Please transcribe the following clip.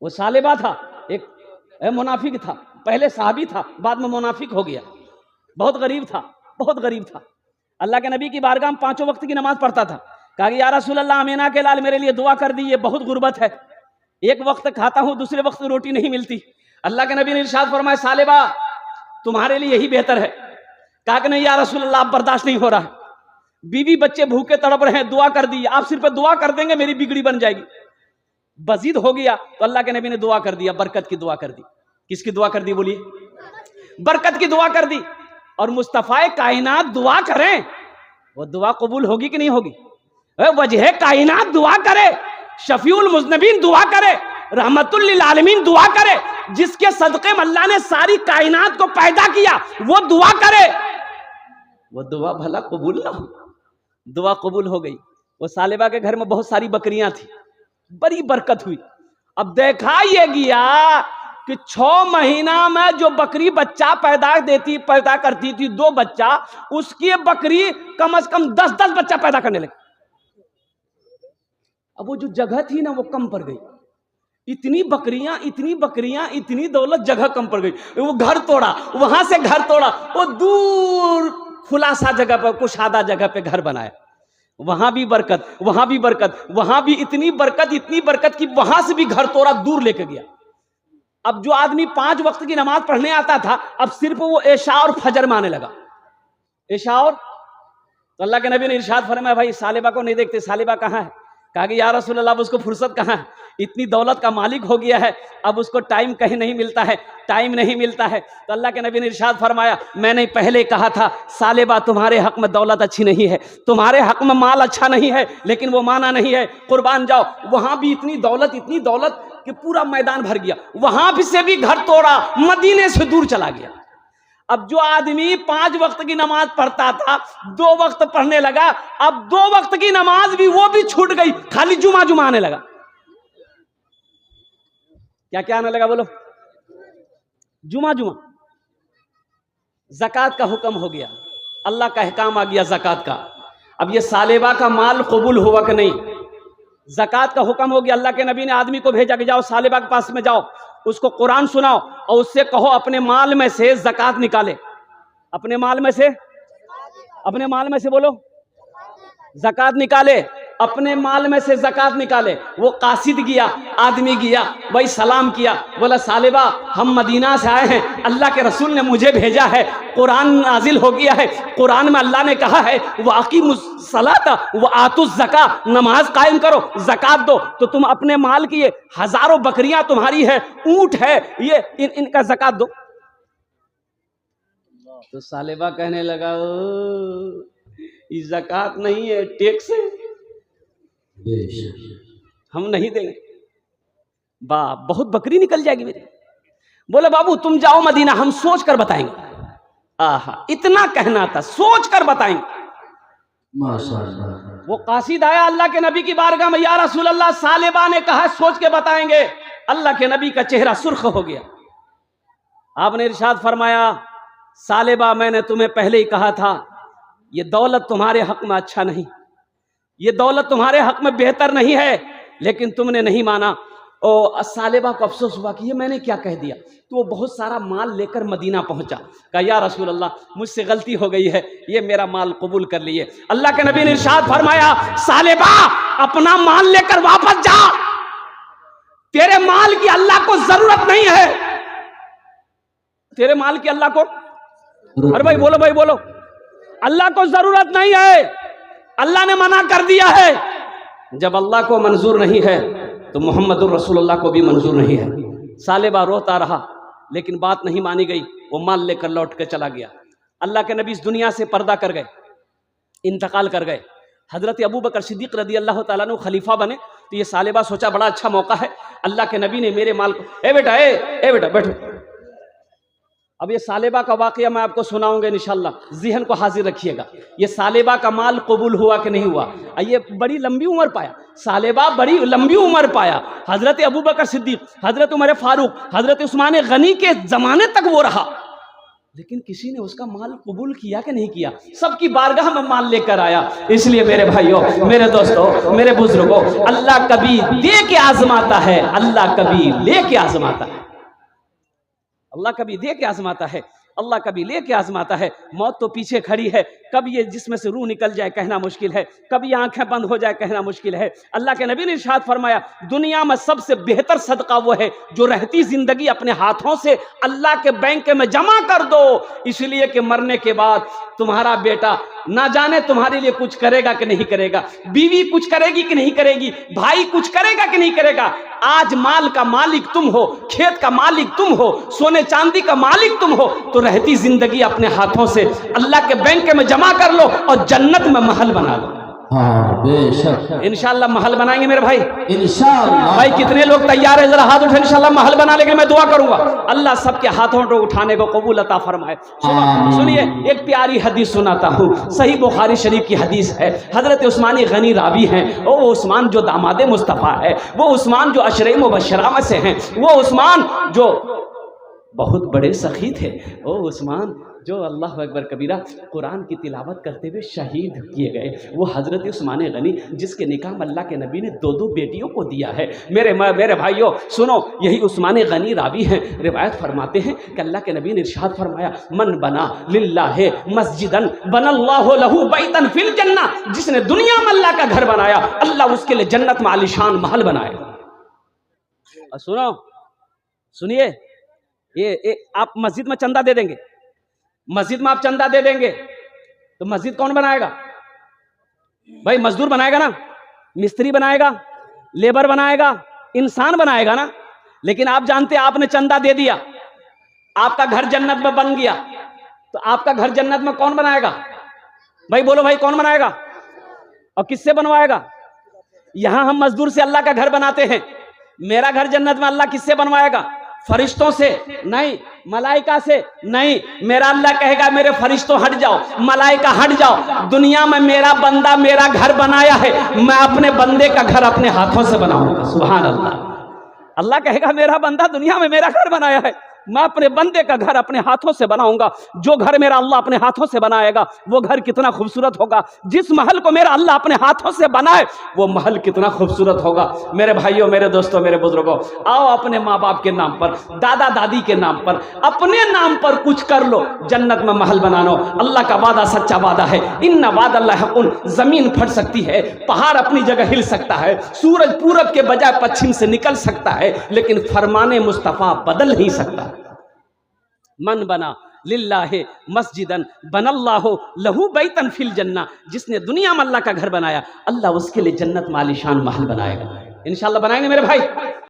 वो सालेबा था, एक मुनाफिक था, पहले साहबी था, बाद में मुनाफिक हो गया, बहुत गरीब था, बहुत गरीब था। अल्लाह के नबी की बारगाह में 5 वक्त की नमाज पढ़ता था। कहा कि या रसूल अल्लाह, अमीना के लाल मेरे लिए दुआ कर दी, ये बहुत गुर्बत है, एक वक्त खाता हूं, दूसरे वक्त रोटी नहीं मिलती। अल्लाह के नबी ने इरशाद फरमाया, सालेबा तुम्हारे लिए यही बेहतर है। कहा कि नहीं या रसूल अल्लाह, अब बर्दाश्त नहीं हो रहा है, बीवी बच्चे भूखे तड़प रहे हैं, दुआ कर दी, आप सिर्फ दुआ कर देंगे मेरी बिगड़ी बन जाएगी। बजीद हो गया तो अल्लाह के नबी ने दुआ कर दिया, बरकत की दुआ कर दी। किसकी दुआ कर दी बोलिए? बरकत की दुआ कर दी। और मुस्तफाए कायनात दुआ करें, वो दुआ कबूल होगी कि नहीं होगी? वजह कायनात दुआ करे, शफीउल मुज़नबीन दुआ करे, रहमतुल लिल आलमीन दुआ करे, जिसके सदक़े में अल्लाह ने सारी कायनात को पैदा किया, वो दुआ करे, वो दुआ भला कबूल ना हो? दुआ कबूल हो गई। वो सालेबा के घर में बहुत सारी बकरियां थी, बड़ी बरकत हुई। अब देखा ये गया कि 6 महीना में जो बकरी बच्चा पैदा करती थी 2 बच्चा, उसकी बकरी कम से कम 10-10 बच्चा पैदा करने लगी। अब वो जो जगह थी ना, वो कम पड़ गई। इतनी बकरियां, इतनी दौलत, जगह कम पड़ गई। वो घर तोड़ा, वहां से घर तोड़ा, वो दूर खुलासा जगह पर, कुशादा जगह पे घर बनाया। वहां भी बरकत, वहां भी बरकत, वहां भी इतनी बरकत कि वहां से भी घर तोड़ा, दूर लेके गया। अब जो आदमी 5 वक्त की नमाज पढ़ने आता था, अब सिर्फ वो ऐशा और फजर में आने लगा। ऐशा और तो अल्लाह के नबी ने इरशाद फरमाया, भाई सालेबा को नहीं देखते, सालेबा कहाँ है? कहा कि या रसूल अल्लाह, उसको फुर्सत कहाँ है, इतनी दौलत का मालिक हो गया है, अब उसको टाइम कहीं नहीं मिलता है, टाइम नहीं मिलता है। तो अल्लाह के नबी ने इरशाद फरमाया, मैंने पहले कहा था सालेबा तुम्हारे हक में दौलत अच्छी नहीं है, तुम्हारे हक में माल अच्छा नहीं है, लेकिन वो माना नहीं है, कुर्बान जाओ। वहां भी इतनी दौलत कि पूरा मैदान भर गया, वहां भी से भी घर तोड़ा, मदीने से दूर चला गया। अब जो आदमी 5 वक्त की नमाज पढ़ता था, 2 वक्त पढ़ने लगा। अब 2 वक्त की नमाज भी वो भी छूट गई, खाली जुमा आने लगा। क्या आने लगा बोलो? जुमा। ज़कात का हुक्म हो गया, अल्लाह का अहकाम आ गया ज़कात का। अब ये सालेबा का माल कबूल हुआ कि नहीं? ज़कात का हुक्म हो गया। अल्लाह के नबी ने आदमी को भेजा कि जाओ सालेबा के पास में जाओ, उसको कुरान सुनाओ और उससे कहो अपने माल में से ज़कात निकाले। अपने माल में से बोलो, ज़कात निकाले, अपने माल में से ज़कात निकाले। वो कासिद गया, आदमी गया, वही सलाम किया, बोला सालेबा हम मदीना से आए हैं, अल्लाह के रसूल ने मुझे भेजा है, कुरान नाजिल हो गया है, कुरान में अल्लाह ने कहा है वाक़िमुस्सलाता व आतुज़्ज़का, नमाज कायम करो, ज़कात दो। तो तुम अपने माल की, ये हज़ारों बकरियां तुम्हारी है, ऊंट है, ये इनका ज़कात दो। तो सालेबा कहने लगा, ये ज़कात नहीं है, टैक्स है, हम नहीं देंगे। बहुत बकरी निकल जाएगी मेरी। बोले बाबू तुम जाओ मदीना, हम सोच कर बताएंगे। आहा, इतना कहना था, सोच कर बताएंगे। माशाअल्लाह। वो कासिद आया अल्लाह के नबी की बारगाह में, या रसूल अल्लाह सालेबा ने कहा सोच के बताएंगे। अल्लाह के नबी का चेहरा सुर्ख हो गया। आपने इरशाद फरमाया, सालेबा मैंने तुम्हें पहले ही कहा था, ये दौलत तुम्हारे हक में अच्छा नहीं, ये दौलत तुम्हारे हक में बेहतर नहीं है, लेकिन तुमने नहीं माना। और सालेबा को अफसोस हुआ कि ये मैंने क्या कह दिया। तो वो बहुत सारा माल लेकर मदीना पहुंचा। कहा या रसूल अल्लाह मुझसे गलती हो गई है, ये मेरा माल कबूल कर लिए। अल्लाह के नबी ने इरशाद फरमाया, सालेबा अपना माल लेकर वापस जा, तेरे माल की अल्लाह को जरूरत नहीं है, तेरे माल की अल्लाह को, अरे भाई बोलो, अल्लाह को जरूरत नहीं है, अल्लाह ने मना कर दिया है। जब अल्लाह को मंजूर नहीं है तो मोहम्मदुर रसूलुल्लाह को भी मंजूर नहीं है। सालेबा रोता रहा, लेकिन बात नहीं मानी गई। वो माल लेकर लौट कर चला गया। अल्लाह के नबी इस दुनिया से पर्दा कर गए, इंतकाल कर गए। हजरत अबू बकर सिद्दीक रदी अल्लाह ताला अन्हु खलीफा बने। तो ये सालेबा सोचा बड़ा अच्छा मौका है, अल्लाह के नबी ने मेरे माल को, ए बेटा बैठो। अब ये सालेबा का वाकया मैं आपको सुनाऊंगा इंशाअल्लाह, ज़हन को हाजिर रखिएगा। ये सालेबा का माल कबूल हुआ कि नहीं हुआ? ये बड़ी लंबी उम्र पाया, सालेबा बड़ी लंबी उम्र पाया। हजरत अबू बकर सिद्दीक, हजरत उमर फारूक, हजरत उस्मान गनी के ज़माने तक वो रहा। लेकिन किसी ने उसका माल कबूल किया कि नहीं किया? सबकी बारगाह में माल लेकर आया। इसलिए मेरे भाइयों, मेरे दोस्तों, मेरे बुजुर्गों, अल्लाह कभी दे के आजमाता है, अल्लाह कभी ले के आजमाता है। अल्लाह कभी दे के आजमाता है, अल्लाह कभी ले के आजमाता है। मौत तो पीछे खड़ी है, कब ये जिसमें से रूह निकल जाए कहना मुश्किल है, कब ये आंखें बंद हो जाए कहना मुश्किल है। अल्लाह के नबी ने इरशाद फरमाया, दुनिया में सबसे बेहतर सदका वो है जो रहती जिंदगी अपने हाथों से अल्लाह के बैंक में जमा कर दो, इसलिए कि मरने के बाद तुम्हारा बेटा ना जाने तुम्हारे लिए कुछ करेगा कि नहीं करेगा, बीवी कुछ करेगी कि नहीं करेगी, भाई कुछ करेगा कि नहीं करेगा। आज माल का मालिक तुम हो, खेत का मालिक तुम हो, सोने चांदी का मालिक तुम हो, तो रहती जिंदगी अपने हाथों से अल्लाह के बैंक में जमा कर लो और जन्नत में महल बना लो। हाँ बेशक, इंशाअल्लाह महल बनाएंगे मेरे भाई, इंशाअल्लाह। भाई कितने लोग तैयार है? जरा हाथ उठे, इंशाअल्लाह महल बना लेंगे। मैं दुआ करूंगा अल्लाह सबके हाथों को उठाने को कबूल अता फरमाए। सुनिए, एक प्यारी हदीस सुनाता हूँ, सही बुखारी शरीफ की हदीस है। हजरत उस्मानी गनी रावी हैं, वो उस्मान जो दामादे मुस्तफ़ा है, वो उस्मान जो अशरे मुबशरा में से हैं, वो उस्मान जो बहुत बड़े सखी थे, वो उस्मान जो अल्लाह अकबर कबीरा कुरान की तिलावत करते हुए शहीद किए गए, वो हज़रत उस्मान गनी जिसके निकाह अल्लाह के नबी ने दो दो बेटियों को दिया है। मेरे भाइयों सुनो, यही उस्मान गनी रावी हैं, रिवायत फरमाते हैं कि अल्लाह के नबी ने इरशाद फरमाया, मन बना लिल्लाहि मस्जिदन बनल्लाहु लहू बैतन फिल जन्ना, जिसने दुनिया में अल्लाह का घर बनाया अल्लाह उसके लिए जन्नत में आलीशान महल बनाएगा। सुनो, सुनिए, ये आप मस्जिद में चंदा दे देंगे, मस्जिद में आप चंदा दे देंगे तो मस्जिद कौन बनाएगा भाई? मजदूर बनाएगा ना, मिस्त्री बनाएगा, लेबर बनाएगा, इंसान बनाएगा ना। लेकिन आप जानते हैं, आपने चंदा दे दिया, आपका घर जन्नत में बन गया, तो आपका घर जन्नत में कौन बनाएगा भाई? बोलो भाई, कौन बनाएगा और किससे बनवाएगा? यहां हम मजदूर से अल्लाह का घर बनाते हैं, मेरा घर जन्नत में अल्लाह किससे बनवाएगा? फरिश्तों से नहीं, मलाइका से नहीं। मेरा अल्लाह कहेगा, मेरे फरिश्तों हट जाओ, मलाइका हट जाओ, दुनिया में मेरा बंदा मेरा घर बनाया है, मैं अपने बंदे का घर अपने हाथों से बनाऊंगा। सुभान अल्लाह। अल्लाह कहेगा, मेरा बंदा दुनिया में मेरा घर बनाया है, मैं अपने बंदे का घर अपने हाथों से बनाऊंगा। जो घर मेरा अल्लाह अपने हाथों से बनाएगा वो घर कितना खूबसूरत होगा। जिस महल को मेरा अल्लाह अपने हाथों से बनाए वो महल कितना खूबसूरत होगा। मेरे भाइयों, मेरे दोस्तों, मेरे बुजुर्गों, आओ अपने माँ बाप के नाम पर, दादा दादी के नाम पर, अपने नाम पर कुछ कर लो, जन्नत में महल बना लो। अल्लाह का वादा सच्चा वादा है, इन्ना वादल्लाहि हक़्क़ुन। जमीन फट सकती है, पहाड़ अपनी जगह हिल सकता है, सूरज पूरब के बजाय पश्चिम से निकल सकता है, लेकिन फरमाने मुस्तफ़ा बदल नहीं सकता। मन बना लिल्लाहि मस्जिदन बनल्लाहु लहू बैतन फिल जन्ना, जिसने दुनिया में अल्लाह का घर बनाया अल्लाह उसके लिए जन्नत में आलीशान महल बनाएगा। इंशाअल्लाह बनाएंगे मेरे भाई।